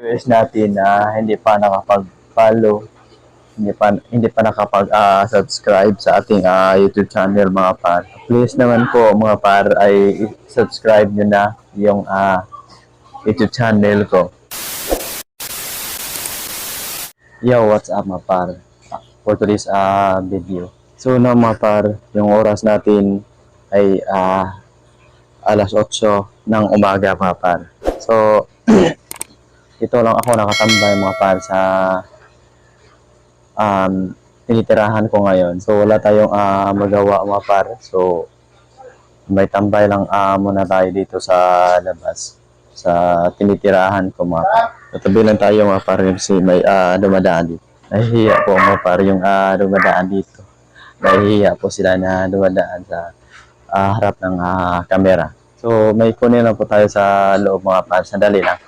viewers natin na hindi pa nakapag-follow, hindi pa nakapag-subscribe sa ating YouTube channel mga par. Please naman po mga par ay subscribe nyo na yung YouTube channel ko. Yo, what's up mga par? For today's video. So na mga par, yung oras natin ay alas 8 ng umaga mga par. So ito lang ako nakatambay mga par sa tinitirahan ko ngayon. So wala tayong magawa mga par. So may tambay lang muna tayo dito sa labas sa tinitirahan ko mga par. Tatabi lang tayo mga par kasi may dumadaan dito. Nahihiya po mga par yung dumadaan dito. Nahihiya po sila na dumadaan sa harap ng kamera. So may kunin lang po tayo sa loob mga par. Sandali lang.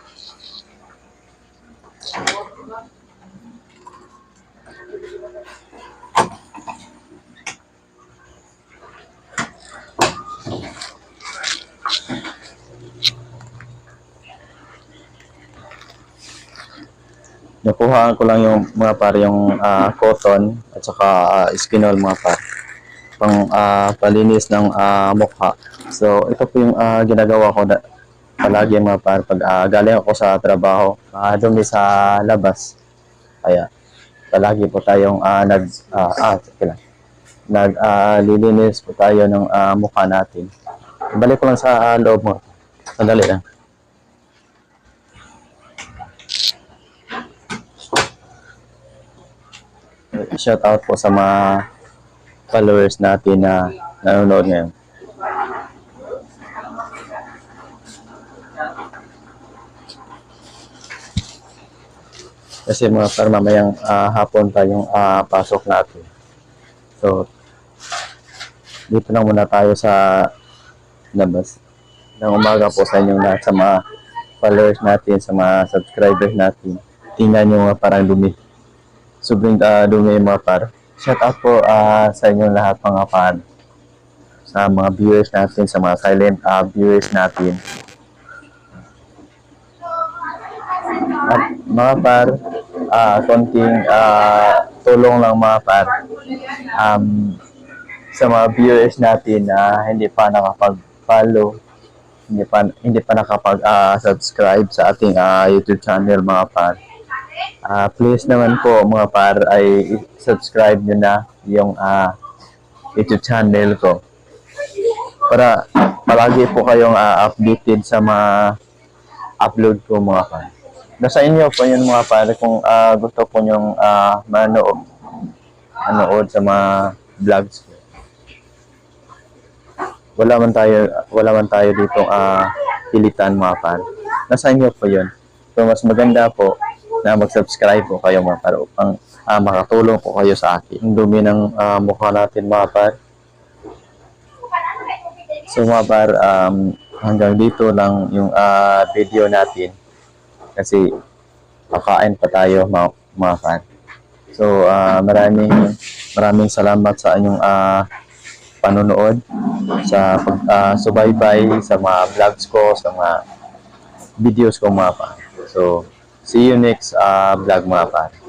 Nakuhaan ko lang yung mga par yung cotton at saka spinol mga par pang palinis ng mukha. So ito po yung ginagawa ko palagi mga par pag galing ako sa trabaho, dumi sa labas. Kaya palagi po tayong naglilinis po tayo ng mukha natin. Ibalik ko lang sa loob mo. Sandali lang. Shout out po sa mga followers natin na nanonood ngayon. Kasi mga par mamayang hapon pa yung pasok natin. So dito lang muna tayo sa labas. Ng umaga po sa inyong lahat, sa mga followers natin, sa mga subscribers natin. Tingnan nyo mga parang dumi. Sobrang dumi mga par. Shout out po sa inyong lahat mga par. Sa mga viewers natin, sa mga silent viewers natin. At mga par, konting tulong lang mga par sa mga viewers natin na hindi pa nakapag-follow, hindi pa nakapag-subscribe sa ating YouTube channel mga par. Please naman po mga par ay subscribe nyo na yung YouTube channel ko para palagi po kayong updated sa mga upload ko mga par. Nasa inyo po yun mga par kung gusto po nyong manood sa mga vlogs ko. Wala man tayo dito pilitan mga par. Nasa inyo po yun. So mas maganda po na mag-subscribe po kayo mga par upang makatulong po kayo sa akin. Ang dumi ng mukha natin mga par. So mga par, hanggang dito lang yung video natin kasi kakain pa tayo mga par. So maraming salamat sa inyong panonood, sa pagsubaybay sa mga vlogs ko, sa mga videos ko mga par. So see you next vlog mga par.